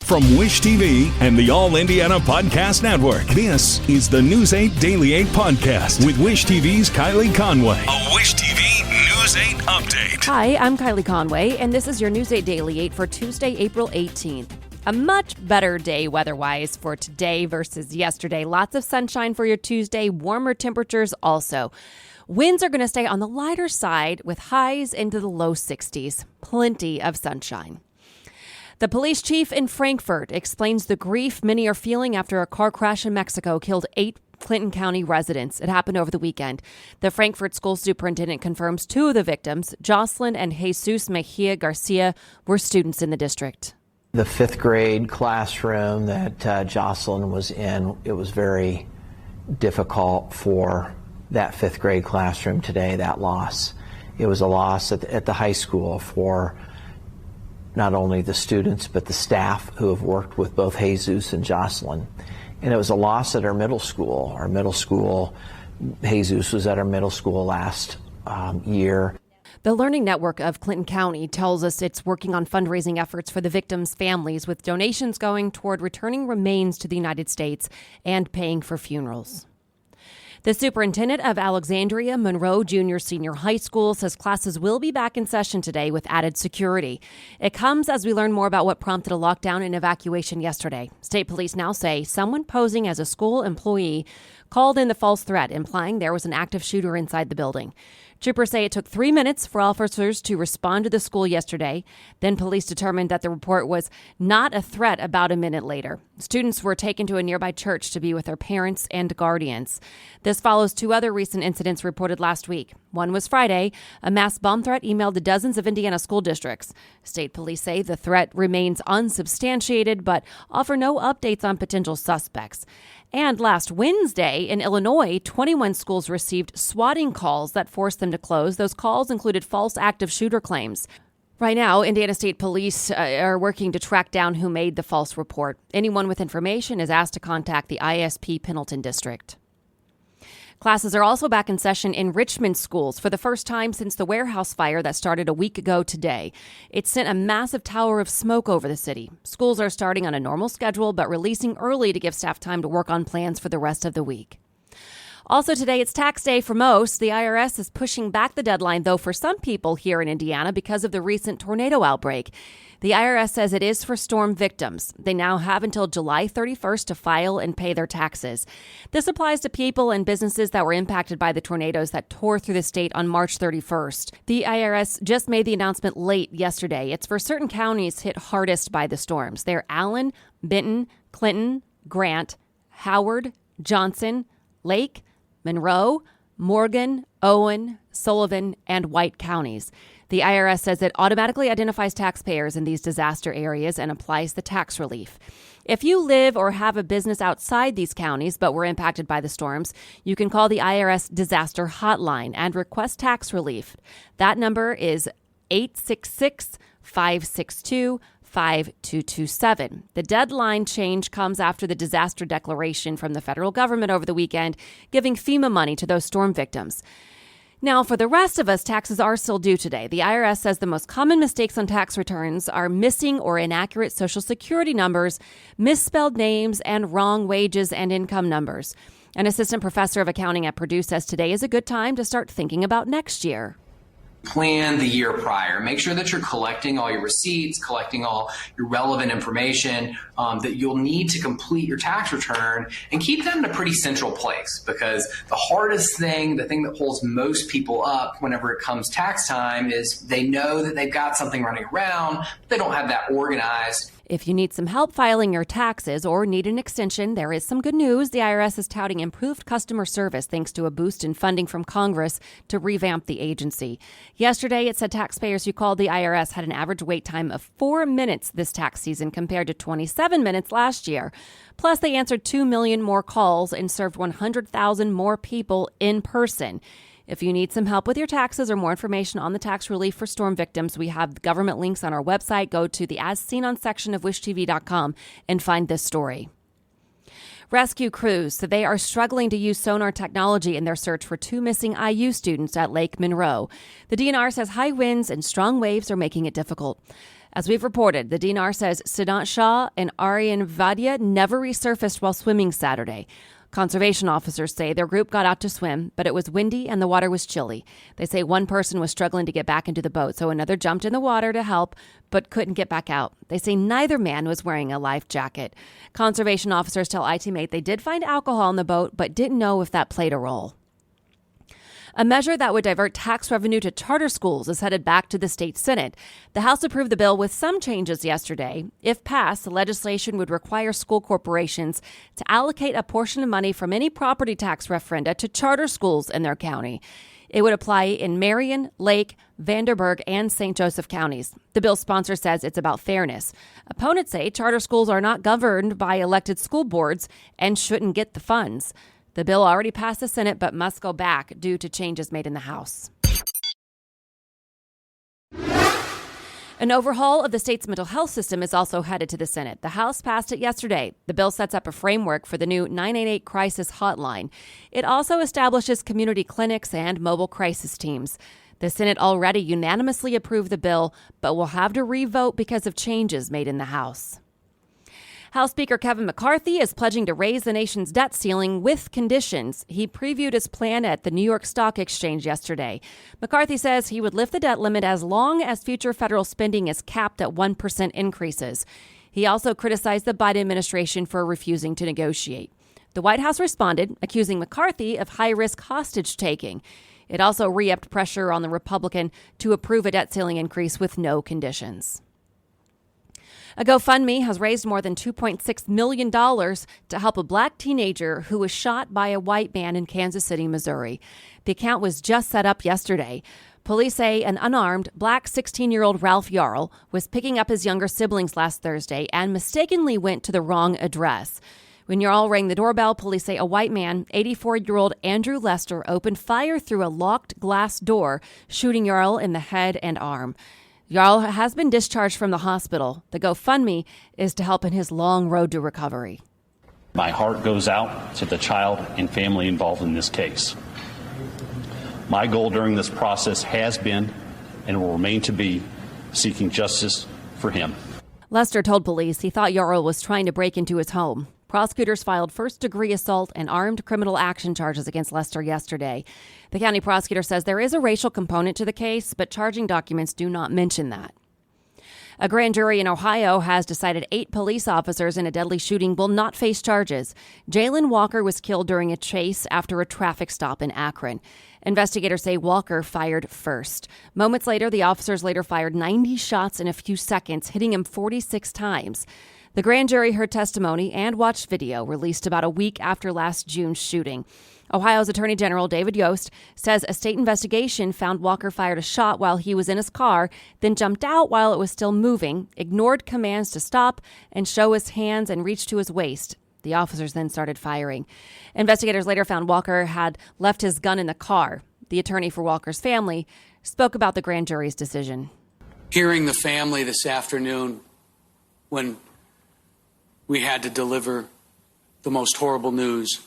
From Wish TV and the All Indiana Podcast Network, this is the News 8 Daily 8 Podcast with Wish TV's Kylie Conway. A Wish TV News 8 update. Hi, I'm Kylie Conway, and this is your News 8 Daily 8 for Tuesday, April 18th. A much better day weather-wise for today versus yesterday. Lots of sunshine for your Tuesday, warmer temperatures also. Winds are going to stay on the lighter side with highs into the low 60s. Plenty of sunshine. The police chief in Frankfort explains the grief many are feeling after a car crash in Mexico killed 8 Clinton County residents. It happened over the weekend. The Frankfort school superintendent confirms 2 of the victims, Jocelyn and Jesus Mejia Garcia, were students in the district. The 5th grade classroom that Jocelyn was in, it was very difficult for that 5th grade classroom today, that loss. It was a loss at the high school for not only the students, but the staff who have worked with both Jesus and Jocelyn. And it was a loss at our middle school. Our middle school, Jesus was at our middle school last year. The Learning Network of Clinton County tells us it's working on fundraising efforts for the victims' families, with donations going toward returning remains to the United States and paying for funerals. The superintendent of Alexandria Monroe Junior-Senior High School says classes will be back in session today with added security. It comes as we learn more about what prompted a lockdown and evacuation yesterday. State police now say someone posing as a school employee called in the false threat, implying there was an active shooter inside the building. Troopers say it took 3 minutes for officers to respond to the school yesterday. Then police determined that the report was not a threat about a minute later. Students were taken to a nearby church to be with their parents and guardians. This follows 2 other recent incidents reported last week. One was Friday, a mass bomb threat emailed to dozens of Indiana school districts. State police say the threat remains unsubstantiated, but offer no updates on potential suspects. And last Wednesday in Illinois, 21 schools received swatting calls that forced them to close. Those calls included false active shooter claims. Right now, Indiana State Police are working to track down who made the false report. Anyone with information is asked to contact the ISP Pendleton District. Classes are also back in session in Richmond schools for the first time since the warehouse fire that started a week ago today. It sent a massive tower of smoke over the city. Schools are starting on a normal schedule, but releasing early to give staff time to work on plans for the rest of the week. Also today, it's tax day for most. The IRS is pushing back the deadline, though, for some people here in Indiana because of the recent tornado outbreak. The IRS says it is for storm victims. They now have until July 31st to file and pay their taxes. This applies to people and businesses that were impacted by the tornadoes that tore through the state on March 31st. The IRS just made the announcement late yesterday. It's for certain counties hit hardest by the storms. They're Allen, Benton, Clinton, Grant, Howard, Johnson, Lake, Monroe, Morgan, Owen, Sullivan, and White counties. The IRS says it automatically identifies taxpayers in these disaster areas and applies the tax relief. If you live or have a business outside these counties but were impacted by the storms, you can call the IRS Disaster Hotline and request tax relief. That number is 866-562-5227. The deadline change comes after the disaster declaration from the federal government over the weekend, giving FEMA money to those storm victims. Now, for the rest of us, taxes are still due today. The IRS says the most common mistakes on tax returns are missing or inaccurate Social Security numbers, misspelled names, and wrong wages and income numbers. An assistant professor of accounting at Purdue says today is a good time to start thinking about next year. Plan the year prior. Make sure that you're collecting all your receipts, collecting all your relevant information that you'll need to complete your tax return, and keep that in a pretty central place, because the hardest thing, the thing that pulls most people up whenever it comes tax time, is they know that they've got something running around, but they don't have that organized. If you need some help filing your taxes or need an extension, there is some good news. The IRS is touting improved customer service thanks to a boost in funding from Congress to revamp the agency. Yesterday, it said taxpayers who called the IRS had an average wait time of 4 minutes this tax season compared to 27 minutes last year. Plus, they answered 2 million more calls and served 100,000 more people in person. If you need some help with your taxes or more information on the tax relief for storm victims, we have government links on our website. Go to the As Seen On section of wishtv.com and find this story. Rescue crews said they are struggling to use sonar technology in their search for 2 missing IU students at Lake Monroe. The DNR says high winds and strong waves are making it difficult. As we've reported, the DNR says Siddhant Shah and Aryan Vaidya never resurfaced while swimming Saturday. Conservation officers say their group got out to swim, but it was windy and the water was chilly. They say one person was struggling to get back into the boat, so another jumped in the water to help, but couldn't get back out. They say neither man was wearing a life jacket. Conservation officers tell ITMate they did find alcohol in the boat, but didn't know if that played a role. A measure that would divert tax revenue to charter schools is headed back to the state Senate. The House approved the bill with some changes yesterday. If passed, the legislation would require school corporations to allocate a portion of money from any property tax referenda to charter schools in their county. It would apply in Marion, Lake, Vanderburgh, and St. Joseph counties. The bill's sponsor says it's about fairness. Opponents say charter schools are not governed by elected school boards and shouldn't get the funds. The bill already passed the Senate but must go back due to changes made in the House. An overhaul of the state's mental health system is also headed to the Senate. The House passed it yesterday. The bill sets up a framework for the new 988 crisis hotline. It also establishes community clinics and mobile crisis teams. The Senate already unanimously approved the bill, but will have to re-vote because of changes made in the House. House Speaker Kevin McCarthy is pledging to raise the nation's debt ceiling with conditions. He previewed his plan at the New York Stock Exchange yesterday. McCarthy says he would lift the debt limit as long as future federal spending is capped at 1% increases. He also criticized the Biden administration for refusing to negotiate. The White House responded, accusing McCarthy of high-risk hostage-taking. It also re-upped pressure on the Republican to approve a debt ceiling increase with no conditions. A GoFundMe has raised more than $2.6 million to help a black teenager who was shot by a white man in Kansas City, Missouri. The account was just set up yesterday. Police say an unarmed black 16-year-old Ralph Yarl was picking up his younger siblings last Thursday and mistakenly went to the wrong address. When Yarl rang the doorbell, police say a white man, 84-year-old Andrew Lester, opened fire through a locked glass door, shooting Yarl in the head and arm. Yarl has been discharged from the hospital. The GoFundMe is to help in his long road to recovery. My heart goes out to the child and family involved in this case. My goal during this process has been and will remain to be seeking justice for him. Lester told police he thought Yarl was trying to break into his home. Prosecutors filed first-degree assault and armed criminal action charges against Lester yesterday. The county prosecutor says there is a racial component to the case, but charging documents do not mention that. A grand jury in Ohio has decided 8 police officers in a deadly shooting will not face charges. Jalen Walker was killed during a chase after a traffic stop in Akron. Investigators say Walker fired first. Moments later, the officers fired 90 shots in a few seconds, hitting him 46 times. The grand jury heard testimony and watched video released about a week after last June's shooting. Ohio's Attorney General David Yost says a state investigation found Walker fired a shot while he was in his car, then jumped out while it was still moving, ignored commands to stop and show his hands, and reached to his waist. The officers then started firing. Investigators later found Walker had left his gun in the car. The attorney for Walker's family spoke about the grand jury's decision. Hearing the family this afternoon when we had to deliver the most horrible news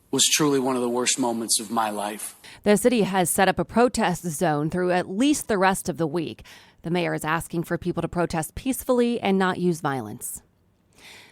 was truly one of the worst moments of my life. The city has set up a protest zone through at least the rest of the week. The mayor is asking for people to protest peacefully and not use violence.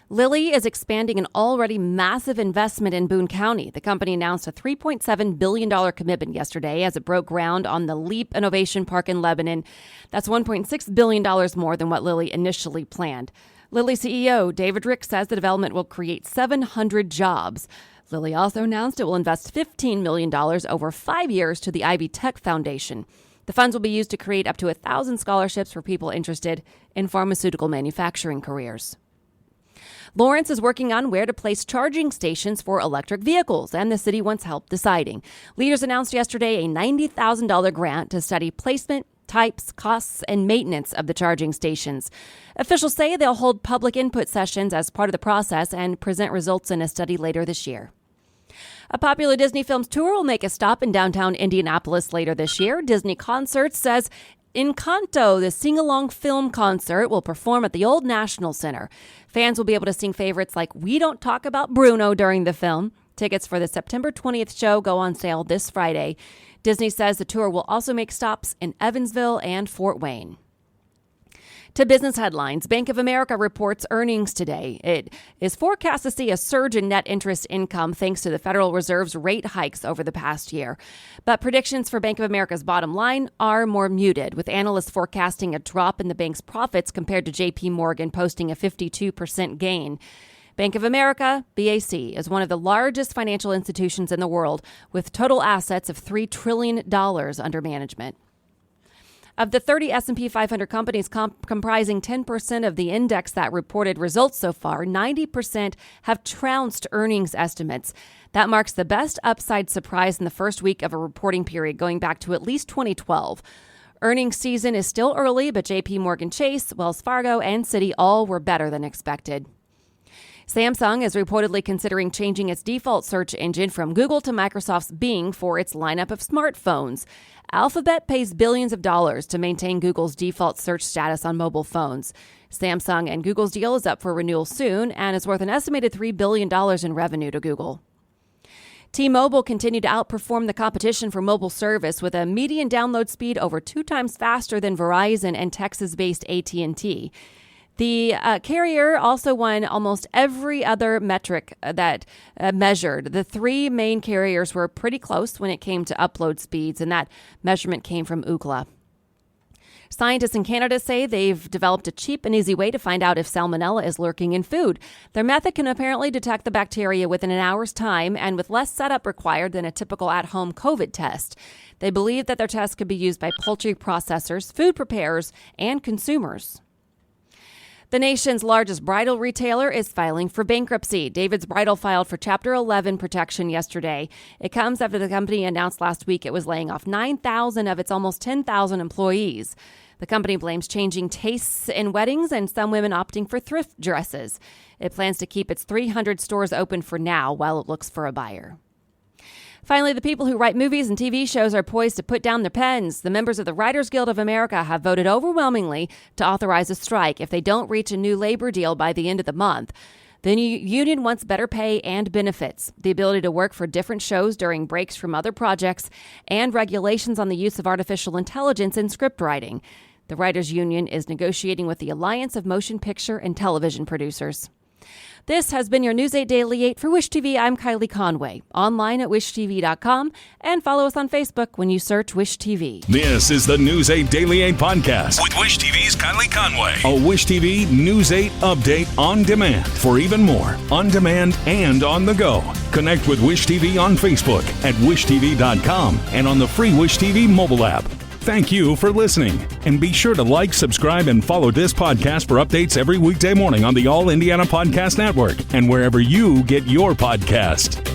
Lilly is expanding an already massive investment in Boone County. The company announced a $3.7 billion commitment yesterday as it broke ground on the LEAP Innovation Park in Lebanon. That's $1.6 billion more than what Lilly initially planned. Lilly CEO David Rick says the development will create 700 jobs. Lilly also announced it will invest $15 million over 5 years to the Ivy Tech Foundation. The funds will be used to create up to 1,000 scholarships for people interested in pharmaceutical manufacturing careers. Lawrence is working on where to place charging stations for electric vehicles, and the city wants help deciding. Leaders announced yesterday a $90,000 grant to study placement, types, costs, and maintenance of the charging stations. Officials say they'll hold public input sessions as part of the process and present results in a study later this year. A popular Disney Films tour will make a stop in downtown Indianapolis later this year. Disney Concerts says Encanto, the sing-along film concert, will perform at the Old National Center. Fans will be able to sing favorites like We Don't Talk About Bruno during the film. Tickets for the September 20th show go on sale this Friday. Disney says the tour will also make stops in Evansville and Fort Wayne. To business headlines, Bank of America reports earnings today. It is forecast to see a surge in net interest income thanks to the Federal Reserve's rate hikes over the past year. But predictions for Bank of America's bottom line are more muted, with analysts forecasting a drop in the bank's profits compared to J.P. Morgan posting a 52% gain. Bank of America, BAC, is one of the largest financial institutions in the world, with total assets of $3 trillion under management. Of the 30 S&P 500 companies comprising 10% of the index that reported results so far, 90% have trounced earnings estimates. That marks the best upside surprise in the first week of a reporting period going back to at least 2012. Earnings season is still early, but J.P. Morgan Chase, Wells Fargo, and Citi all were better than expected. Samsung is reportedly considering changing its default search engine from Google to Microsoft's Bing for its lineup of smartphones. Alphabet pays billions of dollars to maintain Google's default search status on mobile phones. Samsung and Google's deal is up for renewal soon and is worth an estimated $3 billion in revenue to Google. T-Mobile continued to outperform the competition for mobile service with a median download speed over 2 times faster than Verizon and Texas-based AT&T. The carrier also won almost every other metric that measured. The 3 main carriers were pretty close when it came to upload speeds, and that measurement came from Ookla. Scientists in Canada say they've developed a cheap and easy way to find out if salmonella is lurking in food. Their method can apparently detect the bacteria within an hour's time and with less setup required than a typical at-home COVID test. They believe that their test could be used by poultry processors, food preparers, and consumers. The nation's largest bridal retailer is filing for bankruptcy. David's Bridal filed for Chapter 11 protection yesterday. It comes after the company announced last week it was laying off 9,000 of its almost 10,000 employees. The company blames changing tastes in weddings and some women opting for thrift dresses. It plans to keep its 300 stores open for now while it looks for a buyer. Finally, the people who write movies and TV shows are poised to put down their pens. The members of the Writers Guild of America have voted overwhelmingly to authorize a strike if they don't reach a new labor deal by the end of the month. The new union wants better pay and benefits, the ability to work for different shows during breaks from other projects, and regulations on the use of artificial intelligence in script writing. The Writers Union is negotiating with the Alliance of Motion Picture and Television Producers. This has been your News 8 Daily 8 for Wish TV. I'm Kylie Conway. Online at wishtv.com and follow us on Facebook when you search Wish TV. This is the News 8 Daily 8 podcast with Wish TV's Kylie Conway. A Wish TV News 8 update on demand for even more on demand and on the go. Connect with Wish TV on Facebook at wishtv.com and on the free Wish TV mobile app. Thank you for listening, and be sure to like, subscribe, and follow this podcast for updates every weekday morning on the All Indiana Podcast Network and wherever you get your podcast.